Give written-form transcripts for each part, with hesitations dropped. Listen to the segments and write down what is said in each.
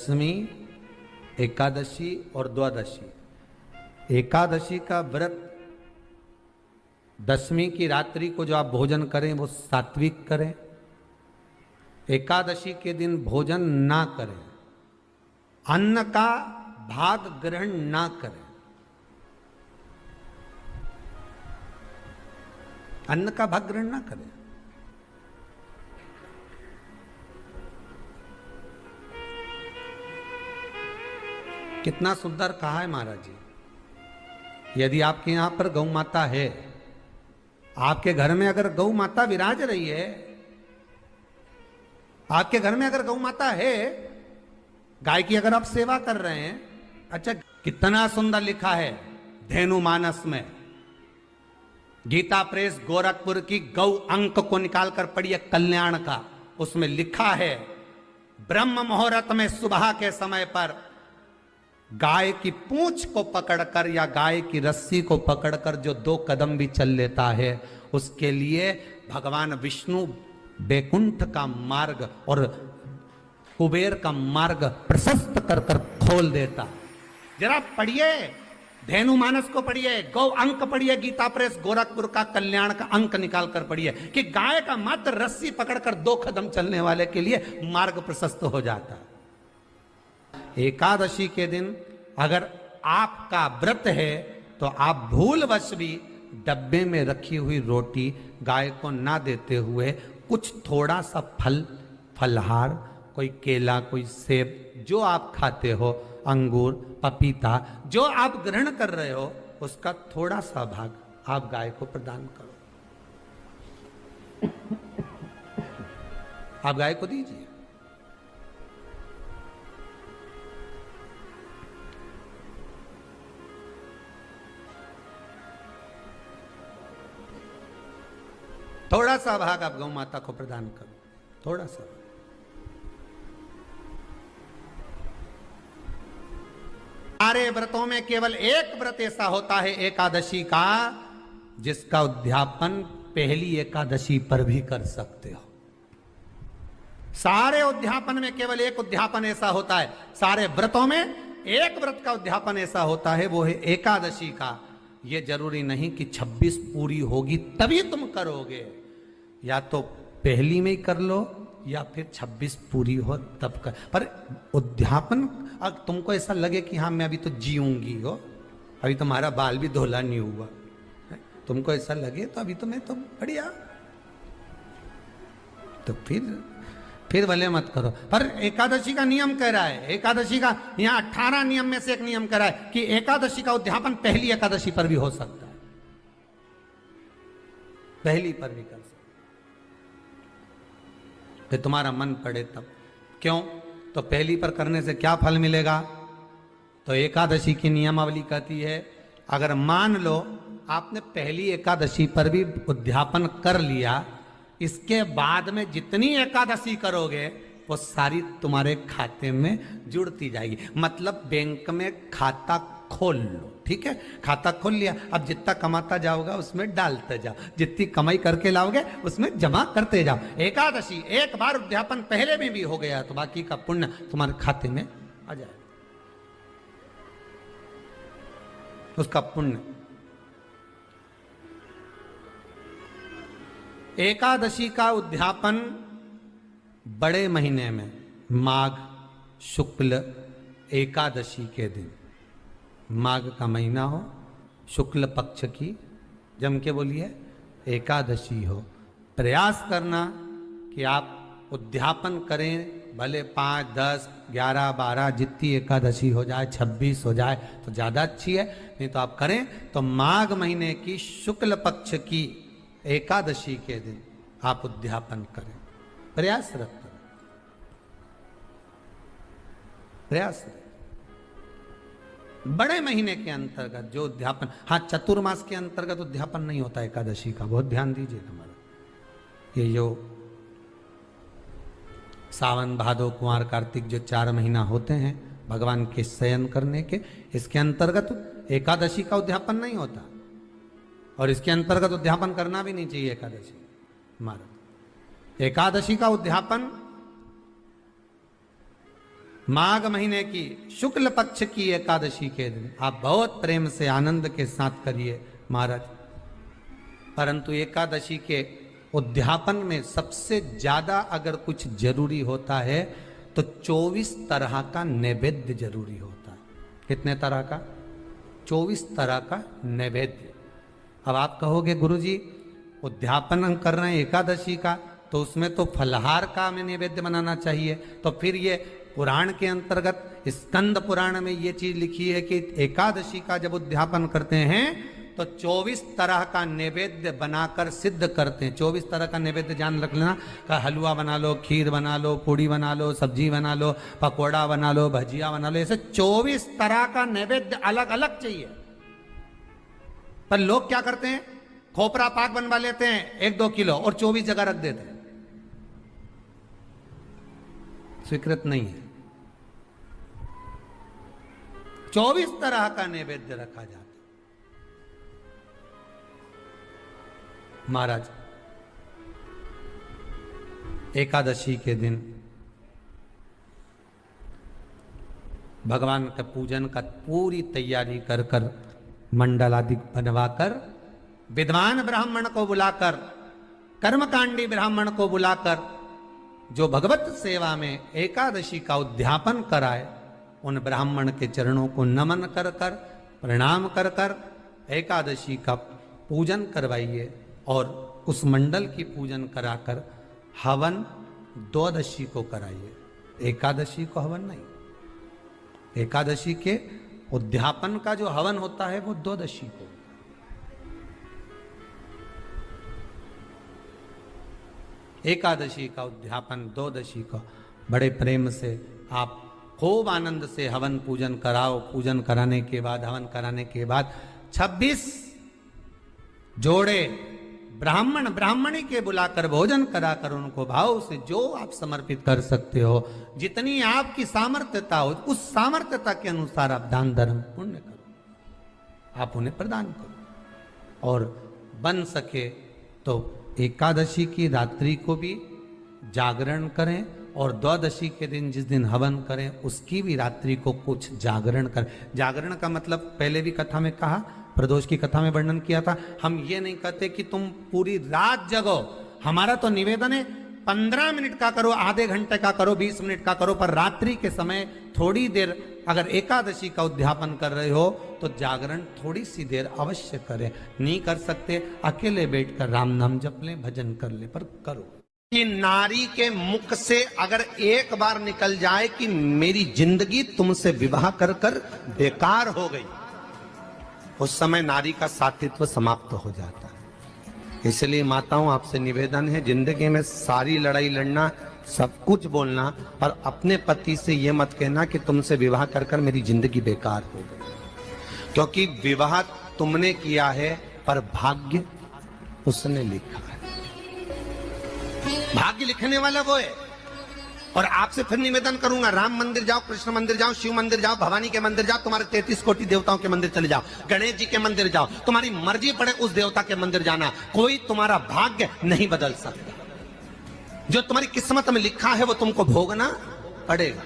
दशमी, एकादशी और द्वादशी। एकादशी का व्रत, दशमी की रात्रि को जो आप भोजन करें वो सात्विक करें। एकादशी के दिन भोजन ना करें, अन्न का भाग ग्रहण ना करें। अन्न का भाग ग्रहण ना करें। कितना सुंदर कहा है महाराज जी। यदि आपके यहां पर गौ माता है, आपके घर में अगर गौ माता विराज रही है, आपके घर में अगर गौ माता है, गाय की अगर आप सेवा कर रहे हैं, अच्छा कितना सुंदर लिखा है धेनु मानस में, गीता प्रेस गोरखपुर की गौ अंक को निकालकर पढ़िए कल्याण का, उसमें लिखा है ब्रह्म मुहूर्त में सुबह के समय पर गाय की पूंछ को पकड़कर या गाय की रस्सी को पकड़कर जो 2 कदम भी चल लेता है, उसके लिए भगवान विष्णु बैकुंठ का मार्ग और कुबेर का मार्ग प्रशस्त कर कर खोल देता। जरा पढ़िए धेनु मानस को, पढ़िए गौ अंक, पढ़िए गीता प्रेस गोरखपुर का कल्याण का अंक निकाल कर पढ़िए कि गाय का मात्र रस्सी पकड़कर 2 कदम चलने वाले के लिए मार्ग प्रशस्त हो जाता। एकादशी के दिन अगर आपका व्रत है तो आप भूलवश भी डब्बे में रखी हुई रोटी गाय को ना देते हुए कुछ थोड़ा सा फल, फलहार, कोई केला, कोई सेब, जो आप खाते हो, अंगूर, पपीता, जो आप ग्रहण कर रहे हो, उसका थोड़ा सा भाग आप गाय को प्रदान करो। आप गाय को दीजिए। थोड़ा सा भाग आप गौ माता को प्रदान करो, थोड़ा सा। सारे व्रतों में केवल एक व्रत ऐसा होता है एकादशी का, जिसका उद्यापन पहली एकादशी पर भी कर सकते हो। सारे उद्यापन में केवल एक उद्यापन ऐसा होता है, सारे व्रतों में एक व्रत का उद्यापन ऐसा होता है, वो है एकादशी का। ये जरूरी नहीं कि 26 पूरी होगी तभी तुम करोगे, या तो पहली में ही कर लो या फिर 26 पूरी हो तब कर। पर उद्यापन, अब तुमको ऐसा लगे कि हाँ मैं अभी तो जीऊंगी हो, अभी तुम्हारा बाल भी धोला नहीं हुआ, तुमको ऐसा लगे तो अभी तो मैं तो बढ़िया, तो फिर भले मत करो। पर एकादशी का नियम कह रहा है, एकादशी का यहाँ 18 नियम में से एक नियम कह रहा है कि एकादशी का उद्यापन पहली एकादशी पर भी हो सकता है, पहली पर भी कर सकता, फिर तुम्हारा मन पड़े तब। क्यों? तो पहली पर करने से क्या फल मिलेगा? तो एकादशी की नियमावली कहती है, अगर मान लो आपने पहली एकादशी पर भी उद्यापन कर लिया, इसके बाद में जितनी एकादशी करोगे वो सारी तुम्हारे खाते में जुड़ती जाएगी। मतलब बैंक में खाता खोल लो, ठीक है, खाता खोल लिया, अब जितना कमाता जाओगा उसमें डालते जाओ, जितनी कमाई करके लाओगे उसमें जमा करते जाओ। एकादशी एक बार उद्यापन पहले में भी हो गया तो बाकी का पुण्य तुम्हारे खाते में आ जाए, उसका पुण्य। एकादशी का उद्यापन बड़े महीने में माघ शुक्ल एकादशी के दिन, माघ का महीना हो, शुक्ल पक्ष की, जम के बोलिए, एकादशी हो, प्रयास करना कि आप उद्यापन करें, भले 5, 10, 11, 12 जितनी एकादशी हो जाए, 26 हो जाए तो ज़्यादा अच्छी है, नहीं तो आप करें तो माघ महीने की शुक्ल पक्ष की एकादशी के दिन आप उद्यापन करें, प्रयासरत करें, प्रयासरत। बड़े महीने के अंतर्गत जो उद्यापन, हाँ चतुर्मास के अंतर्गत उद्यापन नहीं होता एकादशी का, बहुत ध्यान दीजिए हमारा। ये जो सावन भादो कुंवर कार्तिक जो 4 महीना होते हैं भगवान के शयन करने के, इसके अंतर्गत एकादशी का उद्यापन नहीं होता, और इसके अंतर्गत उद्यापन करना भी नहीं चाहिए एकादशी हमारा। एकादशी का उद्यापन माघ महीने की शुक्ल पक्ष की एकादशी के दिन आप बहुत प्रेम से आनंद के साथ करिए महाराज। परंतु एकादशी के उद्यापन में सबसे ज्यादा अगर कुछ जरूरी होता है तो 24 तरह का नैवेद्य जरूरी होता है। कितने तरह का? 24 तरह का नैवेद्य। अब आप कहोगे गुरुजी उद्यापन हम कर रहे हैं एकादशी का, तो उसमें तो फलहार का हमें नैवेद्य बनाना चाहिए। तो फिर ये पुराण के अंतर्गत स्कंद पुराण में ये चीज लिखी है कि एकादशी का जब उद्यापन करते हैं तो 24 तरह का नैवेद्य बनाकर सिद्ध करते हैं। 24 तरह का नैवेद्य जान रख लेना का हलवा बना लो, खीर बना लो, पूड़ी बना लो, सब्जी बना लो, पकोड़ा बना लो, भजिया बना लो, ऐसे 24 तरह का नैवेद्य अलग अलग चाहिए। पर लोग क्या करते हैं, खोपरा पाक बनवा लेते हैं 1-2 किलो और 24 जगह रख देते हैं। स्वीकृत नहीं है। 24 तरह का नैवेद्य रखा जाता है। महाराज एकादशी के दिन भगवान के पूजन का पूरी तैयारी कर कर मंडल आदि बनवाकर विद्वान ब्राह्मण को बुलाकर, कर्मकांडी ब्राह्मण को बुलाकर जो भगवत सेवा में एकादशी का उद्यापन कराए, उन ब्राह्मण के चरणों को नमन कर कर, प्रणाम कर कर एकादशी का पूजन करवाइए और उस मंडल की पूजन कराकर हवन द्वादशी को कराइए। एकादशी को हवन नहीं। एकादशी के उद्यापन का जो हवन होता है वो द्वादशी को। एकादशी का उद्यापन द्वादशी को बड़े प्रेम से आप खूब आनंद से हवन पूजन कराओ। पूजन कराने के बाद, हवन कराने के बाद 26 जोड़े ब्राह्मण ब्राह्मणी के बुलाकर भोजन कराकर उनको भाव से जो आप समर्पित कर सकते हो, जितनी आपकी सामर्थ्यता हो, उस सामर्थ्यता के अनुसार आप दान धर्म पुण्य करो, आप उन्हें प्रदान करो। और बन सके तो एकादशी की रात्रि को भी जागरण करें और द्वादशी के दिन जिस दिन हवन करें उसकी भी रात्रि को कुछ जागरण करें। जागरण का मतलब पहले भी कथा में कहा, प्रदोष की कथा में वर्णन किया था। हम ये नहीं कहते कि तुम पूरी रात जगो। हमारा तो निवेदन है 15 मिनट का करो, आधे घंटे का करो, 20 मिनट का करो, पर रात्रि के समय थोड़ी देर अगर एकादशी का उद्यापन कर रहे हो तो जागरण थोड़ी सी देर अवश्य करें। नहीं कर सकते अकेले बैठकर राम नाम जप लें, भजन कर ले, पर करो। कि नारी के मुख से अगर एक बार निकल जाए कि मेरी जिंदगी तुमसे विवाह कर कर बेकार हो गई, उस समय नारी का साथित्व समाप्त हो जाता है। इसलिए माताओं आपसे निवेदन है, जिंदगी में सारी लड़ाई लड़ना, सब कुछ बोलना, पर अपने पति से यह मत कहना कि तुमसे विवाह कर कर मेरी जिंदगी बेकार हो गई। क्योंकि विवाह तुमने किया है पर भाग्य उसने लिखा है। भाग्य लिखने वाला वो है। और आपसे फिर निवेदन करूंगा, राम मंदिर जाओ, कृष्ण मंदिर जाओ, शिव मंदिर जाओ, भवानी के मंदिर जाओ, तुम्हारे 33 कोटि देवताओं के मंदिर चले जाओ, गणेश जी के मंदिर जाओ, तुम्हारी मर्जी पड़े उस देवता के मंदिर जाना, कोई तुम्हारा भाग्य नहीं बदल सकता। जो तुम्हारी किस्मत में लिखा है वो तुमको भोगना पड़ेगा।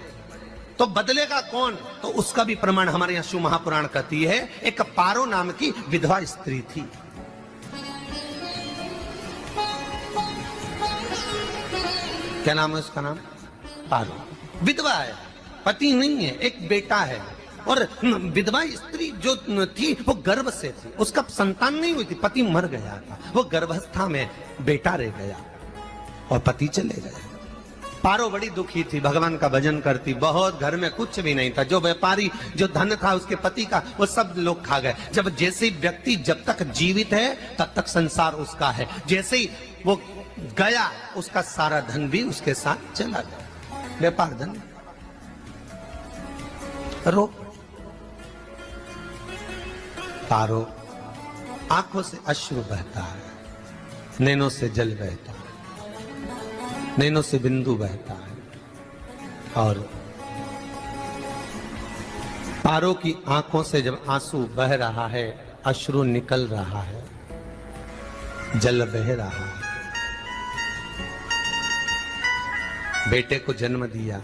तो बदलेगा कौन? तो उसका भी प्रमाण हमारे यहाँ शिव महापुराण कहती है। एक पारो नाम की विधवा स्त्री थी। क्या नाम है उसका? नाम पारो। विधवा है, पति नहीं है, एक बेटा है। और विधवा स्त्री जो थी वो गर्भ से थी, उसका संतान नहीं हुई थी, पति मर गया था, वो गर्भावस्था में बेटा रह गया और पति चले गए। पारो बड़ी दुखी थी, भगवान का भजन करती बहुत, घर में कुछ भी नहीं था। जो व्यापारी, जो धन था उसके पति का, वो सब लोग खा गए। जब जैसे व्यक्ति जब तक जीवित है तब तक संसार उसका है, जैसे ही वो गया उसका सारा धन भी उसके साथ चला गया। व्यापार धन रो। पारो आंखों से अश्रु बहता है, नैनों से जल बहता है, नैनों से बिंदु बहता है। और पारो की आंखों से जब आंसू बह रहा है, अश्रु निकल रहा है, जल बह रहा है, बेटे को जन्म दिया,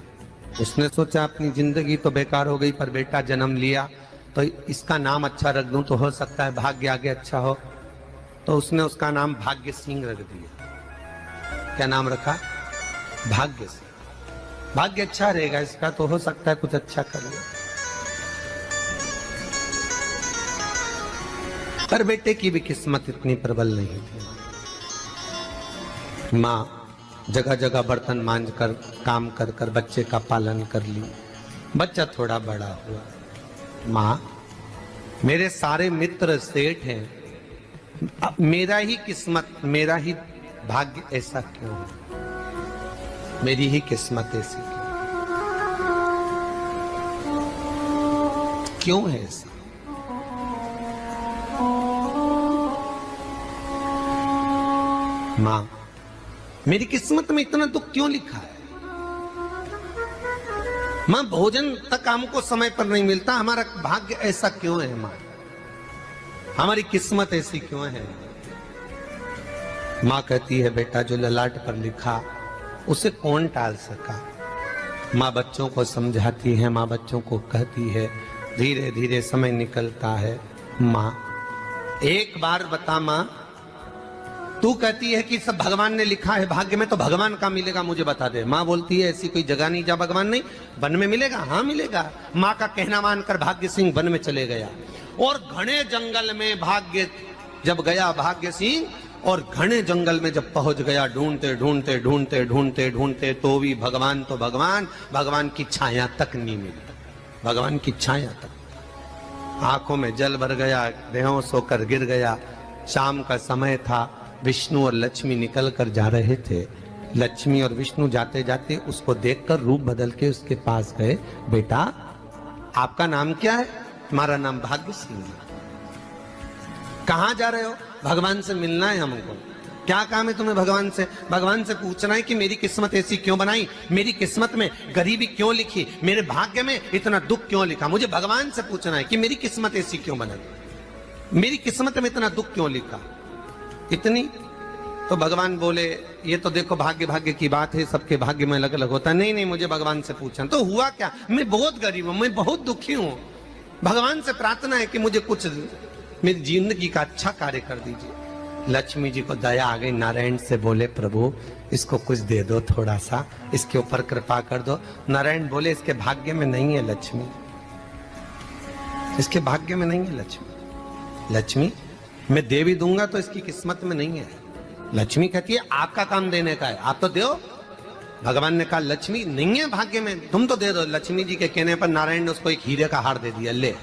उसने सोचा अपनी जिंदगी तो बेकार हो गई, पर बेटा जन्म लिया तो इसका नाम अच्छा रख दूं तो हो सकता है भाग्य आगे अच्छा हो। तो उसने उसका नाम भाग्य सिंह रख दिया। क्या नाम रखा? भाग्य सिंह। भाग्य अच्छा रहेगा इसका, तो हो सकता है कुछ अच्छा कर ले। पर बेटे की भी किस्मत इतनी प्रबल नहीं थी। माँ जगह जगह बर्तन मांझ कर काम कर कर बच्चे का पालन कर ली। बच्चा थोड़ा बड़ा हुआ। माँ मेरे सारे मित्र सेठ हैं, अब मेरा ही किस्मत, मेरा ही भाग्य ऐसा क्यों है? मेरी ही किस्मत ऐसी क्यों है ऐसा? माँ मेरी किस्मत में इतना दुख क्यों लिखा है? माँ भोजन तक हमको समय पर नहीं मिलता, हमारा भाग्य ऐसा क्यों है? माँ हमारी किस्मत ऐसी क्यों है? माँ कहती है बेटा जो ललाट पर लिखा उसे कौन टाल सका। माँ बच्चों को समझाती है, माँ बच्चों को कहती है, धीरे धीरे समय निकलता है। माँ एक बार बता माँ, तू कहती है कि सब भगवान ने लिखा है भाग्य में, तो भगवान का मिलेगा मुझे बता दे। माँ बोलती है ऐसी कोई जगह नहीं जहाँ भगवान नहीं। वन में मिलेगा? हाँ मिलेगा। माँ का कहना मानकर भाग्य सिंह वन में चले गया और घने जंगल में भाग्य जब गया भाग्य सिंह, और घने जंगल में जब पहुंच गया, ढूंढते ढूंढते ढूंढते ढूंढते ढूंढते तो भी भगवान तो भगवान की छाया तक नहीं मिली। भगवान की छाया तक। आंखों में जल भर गया, बेहोश होकर गिर गया। शाम का समय था, विष्णु और लक्ष्मी निकल कर जा रहे थे। लक्ष्मी और विष्णु जाते जाते उसको देखकर रूप बदल के उसके पास गए। बेटा आपका नाम क्या है? हमारा नाम भाग्य सिंह है। कहाँ जा रहे हो? भगवान से मिलना है हमको। क्या काम है तुम्हें भगवान से? भगवान से पूछना है कि मेरी किस्मत ऐसी क्यों बनाई, मेरी किस्मत में गरीबी क्यों लिखी, मेरे भाग्य में इतना दुख क्यों लिखा। मुझे भगवान से पूछना है कि मेरी किस्मत ऐसी क्यों बनाई, मेरी किस्मत में इतना दुख क्यों लिखा, इतनी। तो भगवान बोले ये तो देखो भाग्य भाग्य की बात है, सबके भाग्य में अलग अलग होता है। नहीं नहीं मुझे भगवान से पूछना। तो हुआ क्या? मैं बहुत गरीब हूं, मैं बहुत दुखी हूं। भगवान से प्रार्थना है कि मुझे कुछ मेरी जिंदगी का अच्छा कार्य कर दीजिए। लक्ष्मी जी को दया आ गई, नारायण से बोले प्रभु इसको कुछ दे दो, थोड़ा सा इसके ऊपर कृपा कर दो। नारायण बोले इसके भाग्य में नहीं है लक्ष्मी, इसके भाग्य में नहीं है लक्ष्मी। लक्ष्मी मैं दे भी दूंगा तो इसकी किस्मत में नहीं है। लक्ष्मी कहती है आपका काम देने का है, आप तो दो। भगवान ने कहा लक्ष्मी नहीं है भाग्य में, तुम तो दे दो। लक्ष्मी जी के कहने पर नारायण ने उसको एक हीरे का हार दे दिया। ले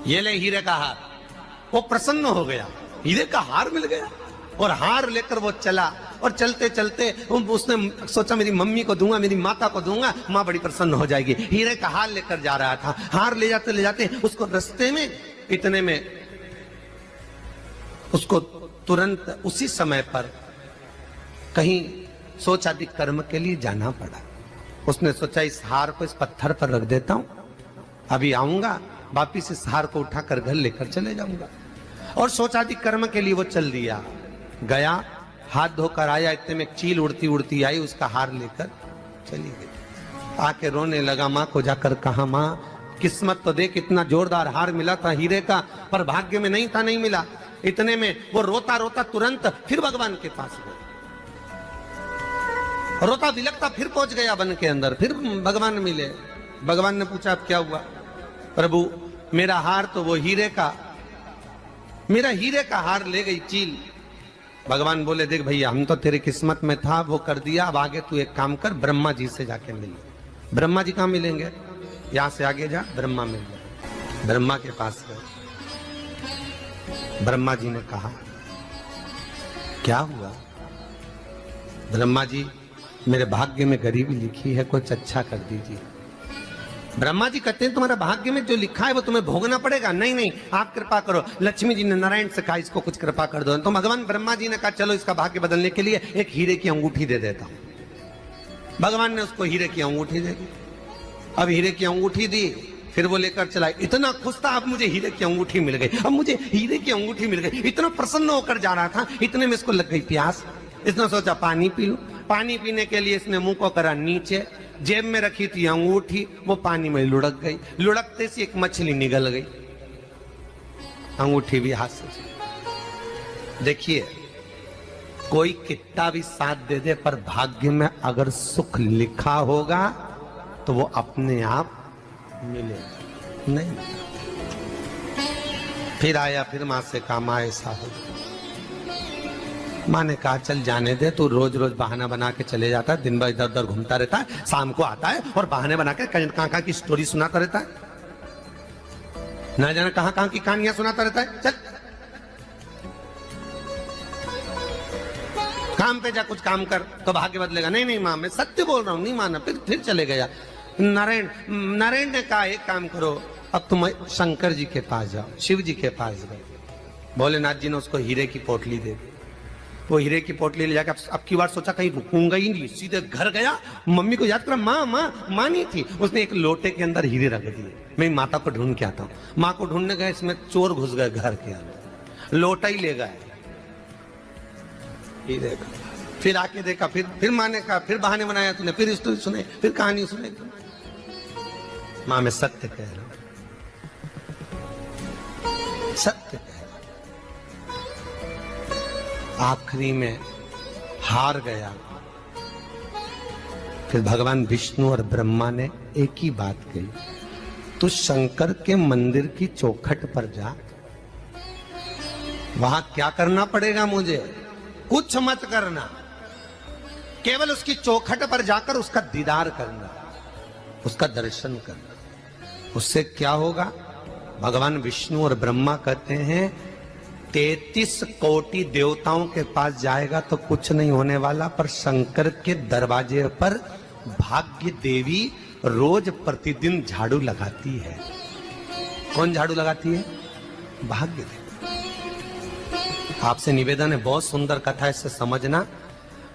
ये ले हीरे का हार। वो प्रसन्न हो गया, हीरे का हार मिल गया। और हार लेकर वो चला, और चलते चलते उसने सोचा मेरी मम्मी को दूंगा, मेरी माता को दूंगा, माँ बड़ी प्रसन्न हो जाएगी। हीरे का हार लेकर जा रहा था। हार ले जाते उसको रास्ते में इतने में उसको तुरंत उसी समय पर कहीं सोचादि कर्म के लिए जाना पड़ा। उसने सोचा इस हार को इस पत्थर पर रख देता हूं, अभी आऊंगा वापिस इस हार को उठाकर घर लेकर चले जाऊंगा। और सोचादि कर्म के लिए वो चल दिया। गया, हाथ धोकर आया, इतने में चील उड़ती उड़ती आई, उसका हार लेकर चली गई। आके रोने लगा। माँ को जाकर कहा माँ किस्मत तो देख, इतना जोरदार हार मिला था हीरे का, पर भाग्य में नहीं था, नहीं मिला। इतने में वो रोता रोता तुरंत फिर भगवान के पास गया। रोता बिलखता फिर पहुंच गया वन के अंदर, फिर भगवान मिले। भगवान ने पूछा अब क्या हुआ? प्रभु मेरा हार तो वो हीरे का, मेरा हीरे का हार ले गई चील। भगवान बोले देख भैया हम तो तेरी किस्मत में था, वो कर दिया, अब आगे तू एक काम कर, ब्रह्मा जी से जाके मिल। ब्रह्मा जी कहाँ मिलेंगे? यहां से आगे जा, ब्रह्मा मिल गए। ब्रह्मा के पास गए। ब्रह्मा जी ने कहा क्या हुआ? ब्रह्मा जी मेरे भाग्य में गरीबी लिखी है, कुछ अच्छा कर दीजिए। ब्रह्मा जी कहते हैं तुम्हारा भाग्य में जो लिखा है वो तुम्हें भोगना पड़ेगा। नहीं नहीं आप कृपा करो। लक्ष्मी जी ने नारायण से कहा इसको कुछ कृपा कर दो। तो भगवान ब्रह्मा जी ने कहा चलो इसका भाग्य बदलने के लिए एक हीरे की अंगूठी दे देता हूं। भगवान ने उसको हीरे की अंगूठी दे दी। अब हीरे की अंगूठी दी, फिर वो लेकर चला। इतना खुश था अब मुझे हीरे की अंगूठी मिल गई, अब मुझे हीरे की अंगूठी मिल गई। इतना प्रसन्न होकर जा रहा था, इतने में इसको लग गई प्यास। इसने सोचा पानी पी लूं। पानी पीने के लिए इसने मुंह को करा नीचे, जेब में रखी थी अंगूठी, वो पानी में लुढ़क गई। लुढ़कते से एक मछली निगल गई, अंगूठी भी हाथ से। देखिए, कोई कितना भी साथ दे दे, पर भाग्य में अगर सुख लिखा होगा तो वो अपने आप मिलेगा नहीं। फिर आया, फिर मां से कहा मां ऐसा हो। मां ने कहा चल जाने दे, तू रोज रोज बहाना बना के चले जाता है, दिन भर इधर उधर घूमता रहता है, शाम को आता है और बहाने बना के कहां की स्टोरी सुनाता रहता है, ना जाने कहां की कहानियां सुनाता रहता है। चल काम पे जा, कुछ काम कर तो भाग्य बदलेगा। नहीं नहीं मां, मैं सत्य बोल रहा हूं, नहीं माना। फिर चले गया। नारायण ने कहा एक काम करो, अब तुम शंकर जी के पास जाओ। शिव जी के पास गए। भोलेनाथ जी ने उसको हीरे की पोटली दे दी। वो हीरे की पोटली ले जाकर अब की बार सोचा कहीं रुकूंगा ही नहीं, सीधे घर गया। मम्मी को याद करा, माँ नहीं थी। उसने एक लोटे के अंदर हीरे रख दिए। मैं माता को ढूंढ के आता हूँ। माँ को ढूंढने गए, इसमें चोर घुस गए घर के अंदर, लोटा ही ले गए। फिर आके देखा, फिर माँ ने कहा, फिर बहाने बनाया तूने, फिर स्टोरी सुने, फिर कहानी सुने। माँ मैं सत्य कह रहा हूं, सत्य कह रहा हूं। आखिरी में हार गया। फिर भगवान विष्णु और ब्रह्मा ने एक ही बात कही, तू शंकर के मंदिर की चौखट पर जा। वहां क्या करना पड़ेगा मुझे? कुछ मत करना, केवल उसकी चौखट पर जाकर उसका दीदार करना, उसका दर्शन करना। उससे क्या होगा? भगवान विष्णु और ब्रह्मा कहते हैं 33 कोटि देवताओं के पास जाएगा तो कुछ नहीं होने वाला, पर शंकर के दरवाजे पर भाग्य देवी रोज प्रतिदिन झाड़ू लगाती है। कौन झाड़ू लगाती है? भाग्य देवी। आपसे निवेदन है, बहुत सुंदर कथा है, इससे समझना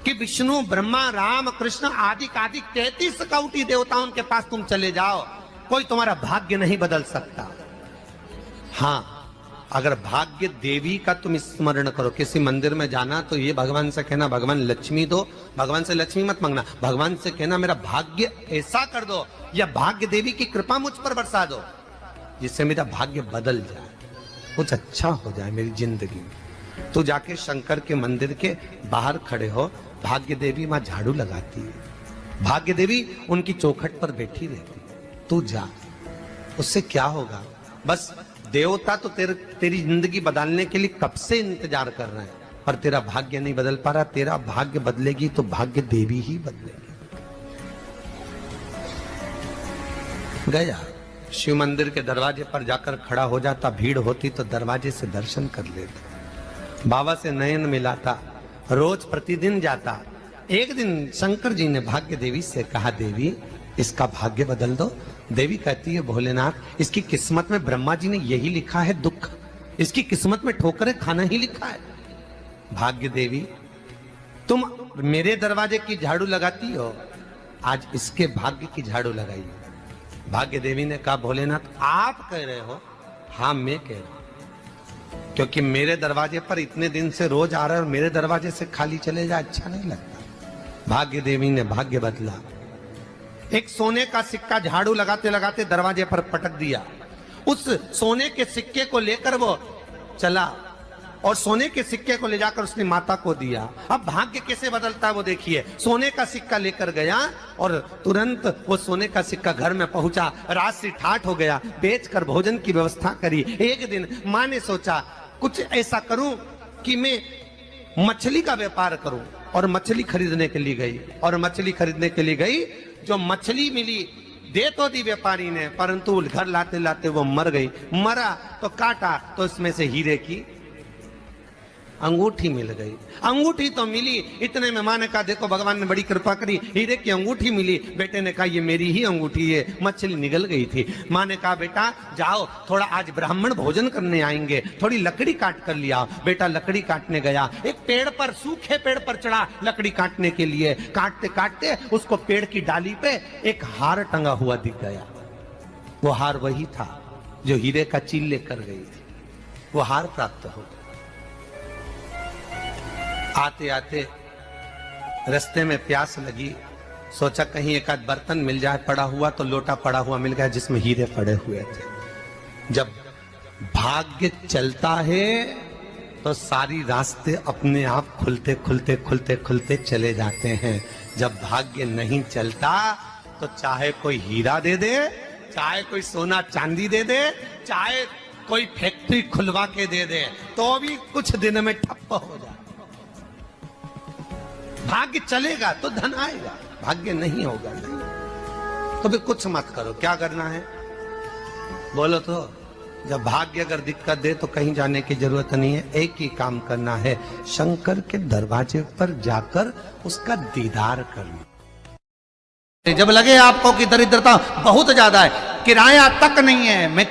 कि विष्णु ब्रह्मा राम कृष्ण आदि 33 कोटि देवताओं के पास तुम चले जाओ, कोई तुम्हारा भाग्य नहीं बदल सकता। हाँ, अगर भाग्य देवी का तुम स्मरण करो, किसी मंदिर में जाना तो ये भगवान से कहना भगवान लक्ष्मी दो। भगवान से लक्ष्मी मत मांगना, भगवान से कहना मेरा भाग्य ऐसा कर दो, या भाग्य देवी की कृपा मुझ पर बरसा दो जिससे मेरा भाग्य बदल जाए, कुछ अच्छा हो जाए मेरी जिंदगी में। तो जाके शंकर के मंदिर के बाहर खड़े हो, भाग्य देवी मां झाड़ू लगाती है, भाग्य देवी उनकी चौखट पर बैठी रहती है। तू जा, उससे क्या होगा? बस देवता तो तेरी जिंदगी बदलने के लिए कब से इंतजार कर रहे हैं, पर तेरा भाग्य नहीं बदल पा रहा। तेरा भाग्य बदलेगी तो भाग्य देवी ही बदलेगी। गया, शिव मंदिर के दरवाजे पर जाकर खड़ा हो जाता, भीड़ होती तो दरवाजे से दर्शन कर लेता, बाबा से नयन मिलाता, रोज प्रतिदिन जाता। एक दिन शंकर जी ने भाग्य देवी से कहा, देवी इसका भाग्य बदल दो। देवी कहती है, भोलेनाथ इसकी किस्मत में ब्रह्मा जी ने यही लिखा है दुख, इसकी किस्मत में ठोकरें खाना ही लिखा है। भाग्य देवी तुम मेरे दरवाजे की झाड़ू लगाती हो, आज इसके भाग्य की झाड़ू लगाई। भाग्य देवी ने कहा, भोलेनाथ आप कह रहे हो? हाँ मैं कह रहा हूं, क्योंकि मेरे दरवाजे पर इतने दिन से रोज आ रहा है और मेरे दरवाजे से खाली चले जाए अच्छा नहीं लगता। भाग्य देवी ने भाग्य बदला। एक सोने का सिक्का झाड़ू लगाते लगाते दरवाजे पर पटक दिया। उस सोने के सिक्के को लेकर वो चला और सोने के सिक्के को ले जाकर उसने माता को दिया। अब भाग्य कैसे बदलता है वो देखिए। सोने का सिक्का लेकर गया और तुरंत वो सोने का सिक्का घर में पहुंचा। रात से ठाठ हो गया, बेचकर भोजन की व्यवस्था करी। एक दिन मां ने सोचा कुछ ऐसा करूं कि मैं मछली का व्यापार करूं, और मछली खरीदने के लिए गई। और मछली खरीदने के लिए गई, जो मछली मिली दे तो दी व्यापारी ने, परंतु घर लाते लाते वो मर गई। मरा तो काटा तो इसमें से हीरे की अंगूठी मिल गई। अंगूठी तो मिली, इतने में मां ने कहा देखो भगवान ने बड़ी कृपा करी, हीरे की अंगूठी मिली। बेटे ने कहा ये मेरी ही अंगूठी है, मछली निगल गई थी। मां ने कहा बेटा जाओ, थोड़ा आज ब्राह्मण भोजन करने आएंगे, थोड़ी लकड़ी काट कर लिया। बेटा लकड़ी काटने गया, एक पेड़ पर, सूखे पेड़ पर चढ़ा लकड़ी काटने के लिए। काटते काटते उसको पेड़ की डाली पे एक हार टंगा हुआ दिख गया। वो हार वही था जो हीरे का चील लेकर गई थी। वो हार प्राप्त हो गया। आते आते रास्ते में प्यास लगी, सोचा कहीं एक आध बर्तन मिल जाए पड़ा हुआ, तो लोटा पड़ा हुआ मिल गया जिसमें हीरे पड़े हुए थे। जब भाग्य चलता है तो सारी रास्ते अपने आप खुलते खुलते खुलते खुलते चले जाते हैं। जब भाग्य नहीं चलता तो चाहे कोई हीरा दे दे, चाहे कोई सोना चांदी दे दे, चाहे कोई फैक्ट्री खुलवा के दे दे, तो भी कुछ दिन में ठप्प हो जाए। भाग्य चलेगा तो धन आएगा, भाग्य नहीं होगा नहीं। तो फिर कुछ मत करो, क्या करना है बोलो तो। जब भाग्य अगर दिक्कत दे तो कहीं जाने की जरूरत नहीं है, एक ही काम करना है, शंकर के दरवाजे पर जाकर उसका दीदार करना। जब लगे आपको कि दरिद्रता बहुत ज्यादा है, किराया तक नहीं है, मैं